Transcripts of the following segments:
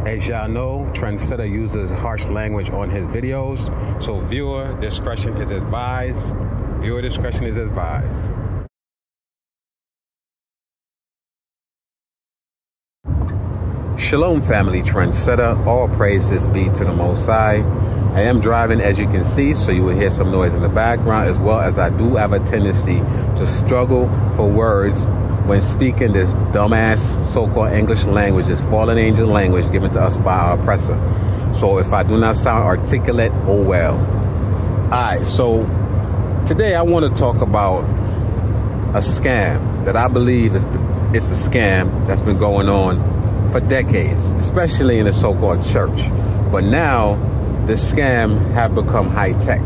As y'all know, Trendsetter uses harsh language on his videos, so viewer discretion is advised. Viewer discretion is advised. Shalom family, Trendsetter, all praises be to the Most High. I am driving, as you can see, so you will hear some noise in the background, as well as I do have a tendency to struggle for words when speaking this dumbass so-called English language, this fallen angel language given to us by our oppressor. So if I do not sound articulate, oh well. Alright, so today I want to talk about a scam that I believe it's a scam that's been going on for decades, especially in the so-called church. But now the scam have become high-tech.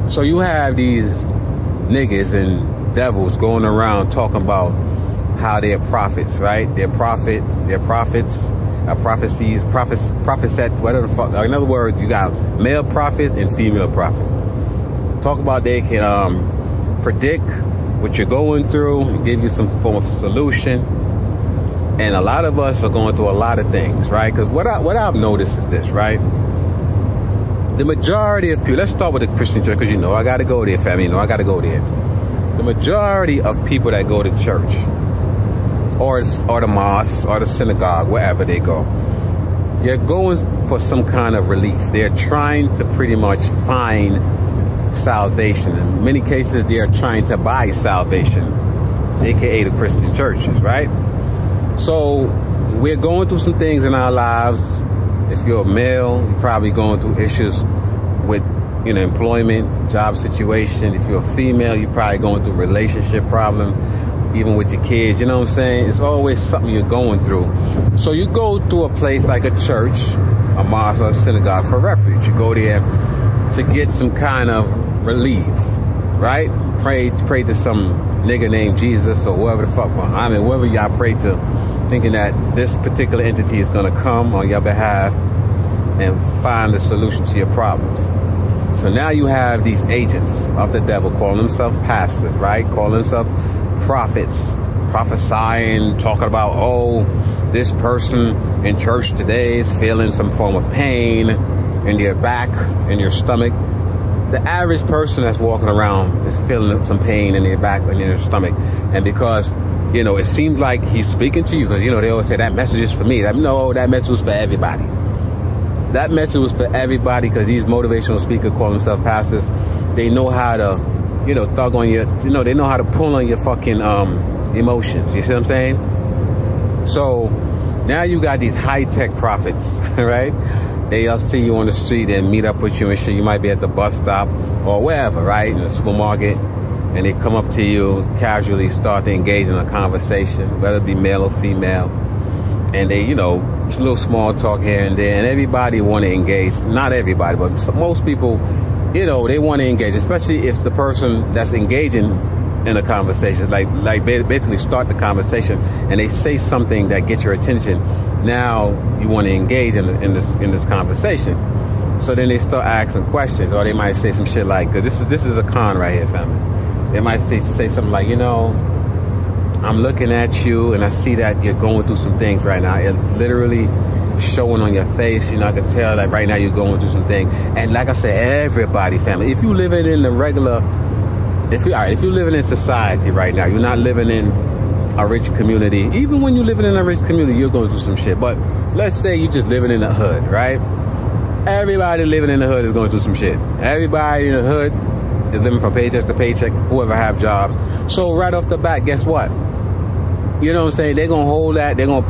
So you have these niggas and devils going around talking about how they're prophets, right? They're prophets, prophecies, prophesy, whatever the fuck. In other words, you got male prophet and female prophet. Talk about they can predict what you're going through and give you some form of solution. And a lot of us are going through a lot of things, right? Because what I've noticed is this, right? The majority of people, let's start with the Christian church, because you know I got to go there, family. You know I got to go there. The majority of people that go to church or the mosque or the synagogue, wherever they go, they're going for some kind of relief. They're trying to pretty much find salvation. In many cases, they are trying to buy salvation, aka the Christian churches, right? So we're going through some things in our lives. If you're a male, you're probably going through issues with, you know, employment, job situation. If you're a female, you're probably going through relationship problem, even with your kids. You know what I'm saying? It's always something you're going through. So you go to a place like a church, a mosque, or a synagogue for refuge. You go there to get some kind of relief, right? Pray to some nigga named Jesus or whoever the fuck, Muhammad, whoever y'all pray to, thinking that this particular entity is going to come on your behalf and find the solution to your problems. So now you have these agents of the devil calling themselves pastors, right? Calling themselves prophets, prophesying, talking about, oh, this person in church today is feeling some form of pain in their back, in your stomach. The average person that's walking around is feeling some pain in their back and in their stomach. And because, you know, it seems like he's speaking to you, because, you know, they always say that message is for me. No, that message was for everybody. That message was for everybody, because these motivational speakers call themselves pastors. They know how to, you know, thug on your, you know, they know how to pull on your fucking emotions. You see what I'm saying? So now you got these high-tech prophets, right? They'll see you on the street and meet up with you and shit. You might be at the bus stop or wherever, right? In the supermarket. And they come up to you, casually start to engage in a conversation, whether it be male or female. And they, you know, just a little small talk here and there. And everybody want to engage. Not everybody, but most people, you know, they want to engage. Especially if the person that's engaging in a conversation, like basically start the conversation, and they say something that gets your attention. Now you want to engage in this conversation. So then they start asking questions, or they might say some shit like, this is a con right here, family. They might say something like, you know, I'm looking at you and I see that you're going through some things right now. It's literally showing on your face. You know, I can tell that right now you're going through some things. And like I said, everybody, family, if you living in the regular, if you're living in society right now, you're not living in a rich community. Even when you're living in a rich community, you're going through some shit. But let's say you're just living in the hood, right? Everybody living in the hood is going through some shit. Everybody in the hood is living from paycheck to paycheck, whoever have jobs. So right off the bat, guess what? You know what I'm saying? They're gonna hold that. They're gonna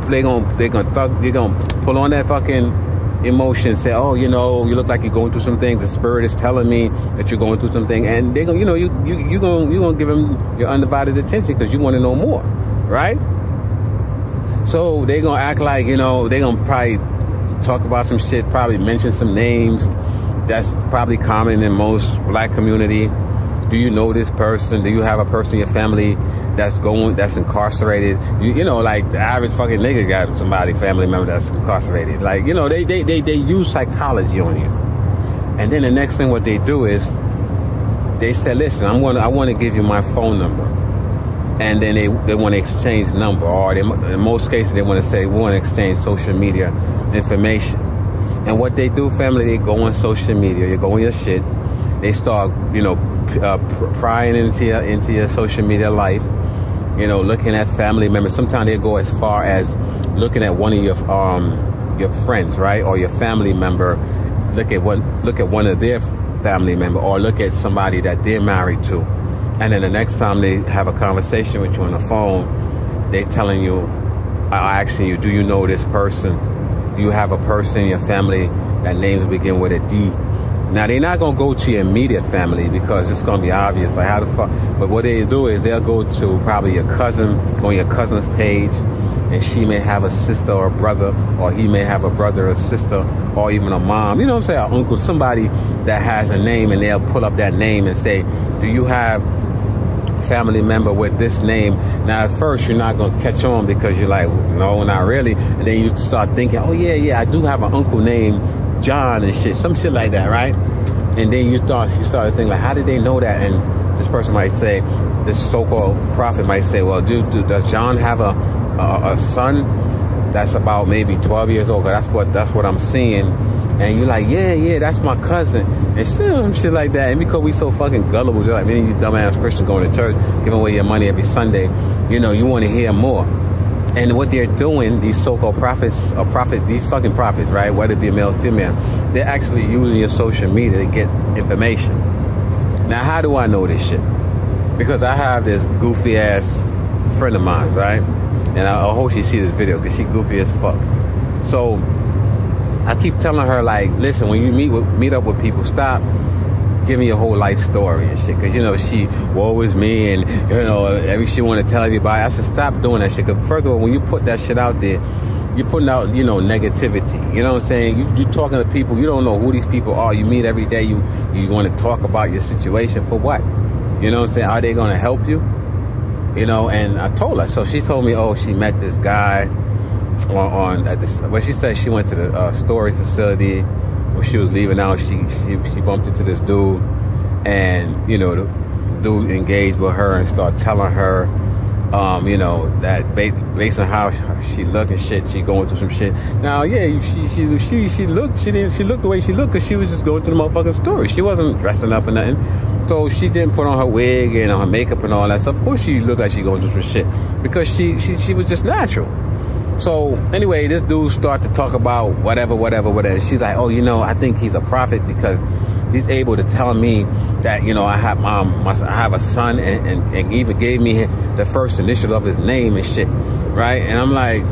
pull on that fucking emotion. Say, oh, you know, you look like you're going through some things. The spirit is telling me that you're going through something, and they're gonna, you know, you gonna give them your undivided attention because you want to know more, right? So they're gonna act like, you know, they're gonna probably talk about some shit, probably mention some names. That's probably common in most black community. Do you know this person? Do you have a person in your family that's incarcerated? You know, like the average fucking nigga got somebody, family member that's incarcerated. Like, you know, they use psychology on you. And then the next thing what they do is they say, listen, I want to give you my phone number. and then they want to exchange number, or in most cases they want to say we want to exchange social media information. And what they do, family, they go on social media, you go on your shit, they start, prying into your social media life, looking at family members. Sometimes they go as far as looking at one of your friends, right, or your family member. Look at one of their family member, or look at somebody that they're married to, and then the next time they have a conversation with you on the phone, they telling you, asking you, do you know this person? Do you have a person in your family that names begin with a D? Now, they're not going to go to your immediate family because it's going to be obvious, like how the fuck. But what they do is they'll go to probably your cousin, go on your cousin's page, and she may have a sister or a brother, or he may have a brother or sister, or even a mom, you know what I'm saying, an uncle, somebody that has a name, and they'll pull up that name and say, do you have a family member with this name? Now, at first, you're not going to catch on because you're like, no, not really. And then you start thinking, oh, yeah, I do have an uncle named John and shit, some shit like that, right? And then you started thinking, like, how did they know that? And this person might say, this so-called prophet might say, well, does John have a son that's about maybe 12 years old? That's what I'm seeing. And you're like, yeah, that's my cousin, and some shit like that. And because we so fucking gullible, just like many of you dumbass Christians going to church, giving away your money every Sunday, you want to hear more. And what they're doing, these so-called prophets, these fucking prophets, right, whether it be a male or female, they're actually using your social media to get information. Now, how do I know this shit? Because I have this goofy ass friend of mine, right? And I hope she sees this video because she goofy as fuck. So I keep telling her, like, listen, when you meet up with people, stop giving your whole life story and shit. Because, she, woe is me, and, she want to tell everybody. I said, stop doing that shit. Because first of all, when you put that shit out there, you're putting out, negativity. You know what I'm saying? You're talking to people. You don't know who these people are. You meet every day. You want to talk about your situation for what? You know what I'm saying? Are they going to help you? And I told her. So she told me, she met this guy she said she went to the storage facility when she was leaving out. She bumped into this dude, and the dude engaged with her and started telling her, that based on how she looked and shit, she going through some shit. Now, yeah, she looked the way she looked because she was just going through the motherfucking story. She wasn't dressing up or nothing. So she didn't put on her wig and her makeup and all that. So of course she looked like she going through some shit because she was just natural. So anyway, this dude started to talk about whatever. She's like, I think he's a prophet because he's able to tell me that, I have a son, and even gave me the first initial of his name and shit, right? And I'm like,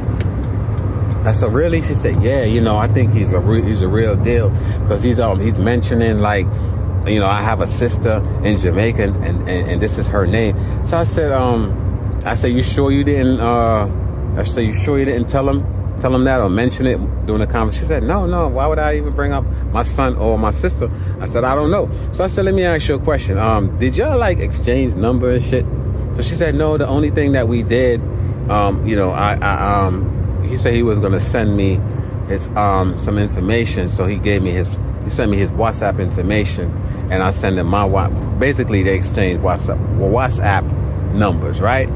I said, really? She said, yeah, I think he's a real deal because he's mentioning, like, I have a sister in Jamaica, and this is her name. So I said, you sure you didn't? I said, you sure you didn't tell him that or mention it during the conversation? She said, no, why would I even bring up my son or my sister? I said, I don't know. So I said, let me ask you a question. Did y'all like exchange numbers and shit? So she said, no, the only thing that we did, he said he was going to send me his, some information. So he sent me his WhatsApp information, and I sent him my WhatsApp. Basically, they exchanged WhatsApp numbers, right?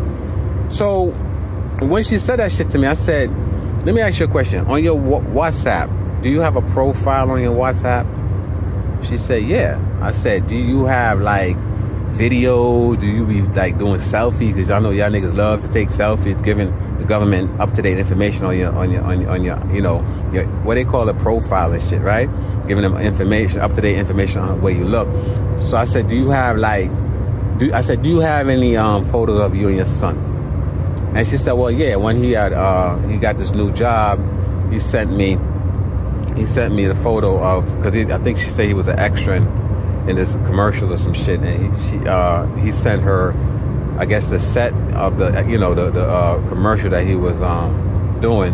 So when she said that shit to me, I said, let me ask you a question. On your WhatsApp, do you have a profile on your WhatsApp? She said, yeah. I said, do you have, like, video? Do you be, like, doing selfies? Because I know y'all niggas love to take selfies, giving the government up-to-date information on your your, what they call a profile and shit, right? Giving them information, up-to-date information on where you look. So I said, do you have, like, do you have any photos of you and your son? And she said, well, yeah, when he got this new job, he sent me the photo of, because I think she said he was an extra in this commercial or some shit, and he sent her, I guess, the set of the the commercial that he was doing,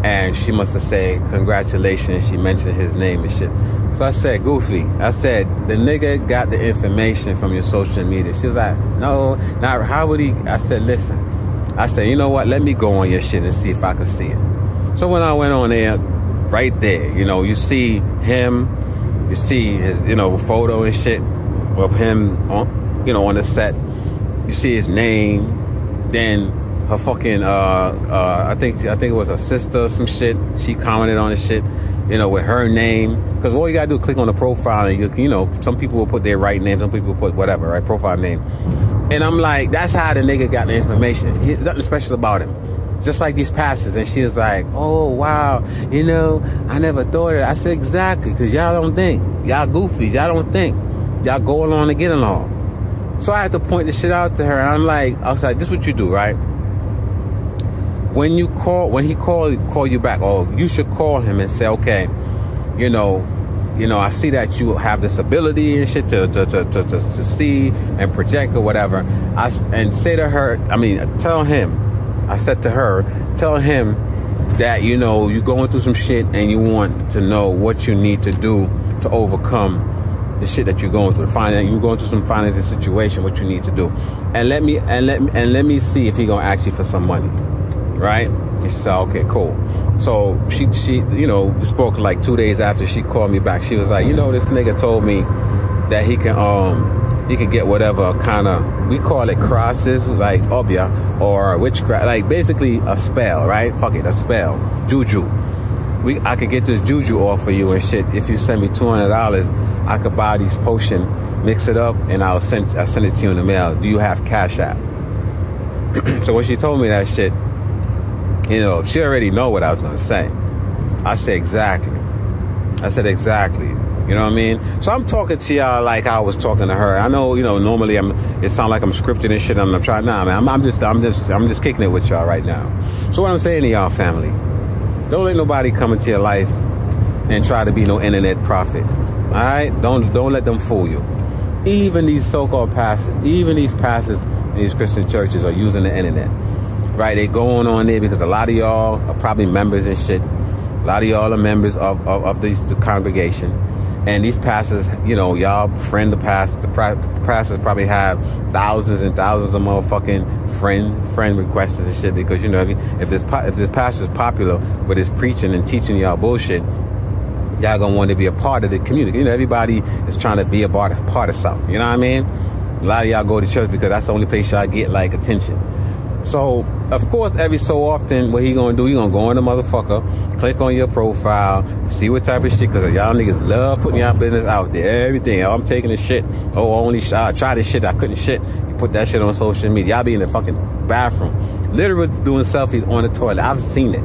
and she must have said congratulations. She mentioned his name and shit. So I said, goofy. I said, the nigga got the information from your social media. She was like, no, now how would he? I said, listen. I said, you know what? Let me go on your shit and see if I can see it. So when I went on there, right there, you see him, you see his, photo and shit of him on, on the set. You see his name, then her fucking I think it was her sister or some shit. She commented on the shit, you know, with her name. Because all you gotta do is click on the profile, and you know, some people will put their right name, some people will put whatever, right, profile name. And I'm like, that's how the nigga got the information. Nothing special about him. Just like these pastors. And she was like, oh, wow, you know, I never thought of it. I said, exactly, because y'all don't think. Y'all goofies. Y'all don't think. Y'all go along to get along. So I had to point this shit out to her. And I was like, this is what you do, right? When he call you back, or you should call him and say, okay, you know, I see that you have this ability and shit to see and project or whatever. And say to her, tell him, I said to her, tell him that, you know, you're going through some shit and you want to know what you need to do to overcome the shit that you're going through. You're going through some financial situation, what you need to do. And let me see if he gonna ask you for some money. Right? She said, okay, cool. So she, you know, spoke like 2 days after she called me back. She was like, you know, this nigga told me that he can get whatever kind of, we call it crosses, like obya or witchcraft, like basically a spell, right? Fuck it, a spell, juju. I could get this juju off for you and shit. If you send me $200, I could buy these potion, mix it up, and I'll send it to you in the mail. Do you have Cash App? So when she told me that shit, you know, she already know what I was gonna say. I said exactly. You know what I mean? So I'm talking to y'all like I was talking to her. I know, you know, normally it sounds like I'm scripted and shit. I'm trying now, man. I'm just kicking it with y'all right now. So what I'm saying to y'all, family, don't let nobody come into your life and try to be no internet prophet. All right? Don't let them fool you. Even these so-called pastors, even these pastors in these Christian churches are using the internet. Right? They going on there because a lot of y'all are probably members and shit. A lot of y'all are members of the congregation. And these pastors, you know, y'all friend the pastors. The pastors probably have thousands and thousands of motherfucking friend requests and shit. Because, you know, if this pastor is popular with his preaching and teaching y'all bullshit, y'all gonna want to be a part of the community. You know, everybody is trying to be a part of something. You know what I mean? A lot of y'all go to church because that's the only place y'all get, like, attention. So, of course, every so often, what he gonna do, he gonna go on the motherfucker, click on your profile, see what type of shit, because y'all niggas love putting y'all business out there. Everything. Oh, I'm taking this shit. Oh, I only try this shit. I couldn't shit. You put that shit on social media. Y'all be in the fucking bathroom, literally doing selfies on the toilet. I've seen it.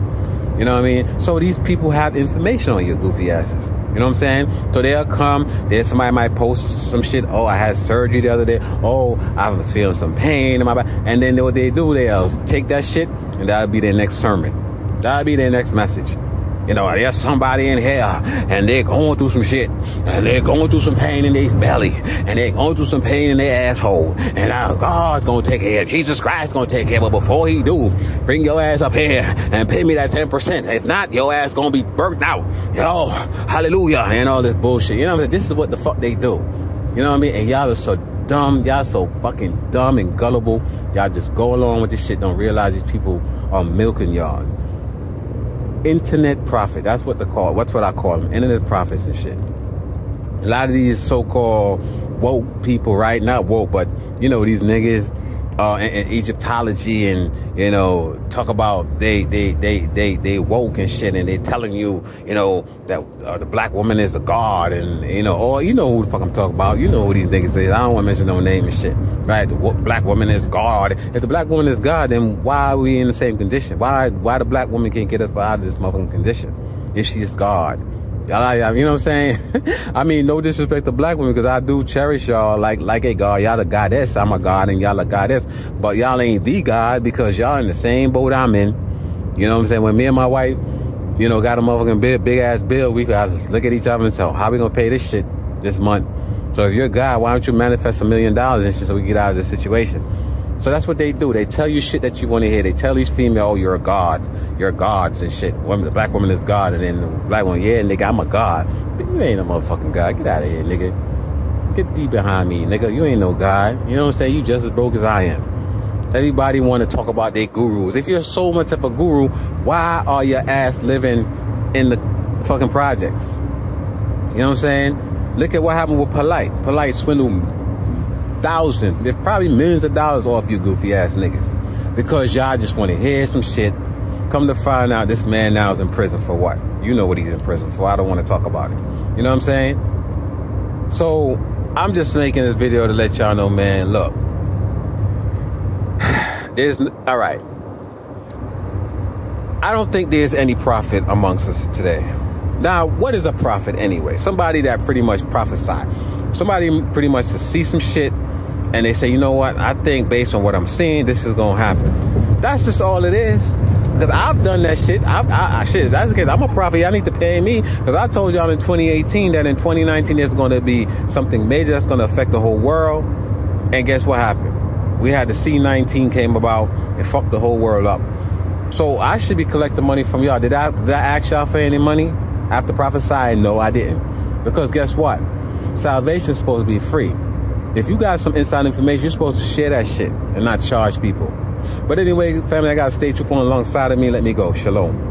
You know what I mean? So these people have information on your goofy asses. You know what I'm saying? So they'll come, somebody might post some shit. Oh, I had surgery the other day. Oh, I was feeling some pain in my back. And then what they do, they'll take that shit and that'll be their next sermon. That'll be their next message. You know, there's somebody in here and they're going through some shit and they're going through some pain in their belly and they're going through some pain in their asshole. And now God's going to take care of it. Jesus Christ's going to take care of it. But before he do, bring your ass up here and pay me that 10%. If not, your ass going to be burnt out. You know, hallelujah, and all this bullshit. You know what I mean? This is what the fuck they do. You know what I mean? And y'all are so dumb. Y'all so fucking dumb and gullible. Y'all just go along with this shit. Don't realize these people are milking y'all. Internet prophet. That's what they call. What's what I call them? Internet prophets and shit. A lot of these so-called woke people, right? Not woke, but you know these niggas and Egyptology and you know talk about they woke and shit, and they telling you know that the black woman is a god, and you know, or you know who the fuck I'm talking about. You know who these niggas is. I don't want to mention no name and shit, right? The black woman is God. If the black woman is God, then why are we in the same condition? Why the black woman can't get us out of this motherfucking condition if she is God? Y'all, you know what I'm saying? I mean, no disrespect to black women, because I do cherish y'all like a god. Y'all a goddess. I'm a god and y'all a goddess. But y'all ain't the god, because y'all in the same boat I'm in. You know what I'm saying? When me and my wife, you know, got a motherfucking big ass bill, we guys look at each other and say, oh, how we gonna pay this shit this month? So if you're God, why don't you manifest $1 million and shit so we get out of this situation? So that's what they do. They tell you shit that you want to hear. They tell these female, oh, you're a god. You're gods and shit. The black woman is God, and then the black woman, yeah, nigga, I'm a god. But you ain't a motherfucking god. Get out of here, nigga. Get deep behind me, nigga. You ain't no god. You know what I'm saying? You just as broke as I am. Everybody want to talk about their gurus. If you're so much of a guru, why are your ass living in the fucking projects? You know what I'm saying? Look at what happened with Polite. Polite swindled thousands, if probably millions of dollars off you goofy ass niggas. because y'all just want to hear some shit. Come to find out, this man now is in prison for what? You know what he's in prison for. I don't want to talk about it. You know what I'm saying? So I'm just making this video to let y'all know, man, look, all right. I don't think there's any prophet amongst us today. Now, what is a prophet anyway? Somebody that pretty much prophesied. Somebody pretty much to see some shit and they say, you know what? I think based on what I'm seeing, this is going to happen. That's just all it is. Because I've done that shit. Shit, if that's the case, I'm a prophet. Y'all need to pay me. Because I told y'all in 2018 that in 2019 there's going to be something major that's going to affect the whole world. And guess what happened? We had the C-19 came about and fucked the whole world up. So I should be collecting money from y'all. Did I ask y'all for any money after prophesying? No, I didn't. Because guess what? Salvation is supposed to be free. If you got some inside information, you're supposed to share that shit and not charge people. But anyway, family, I got a State Trooper on alongside of me. Let me go. Shalom.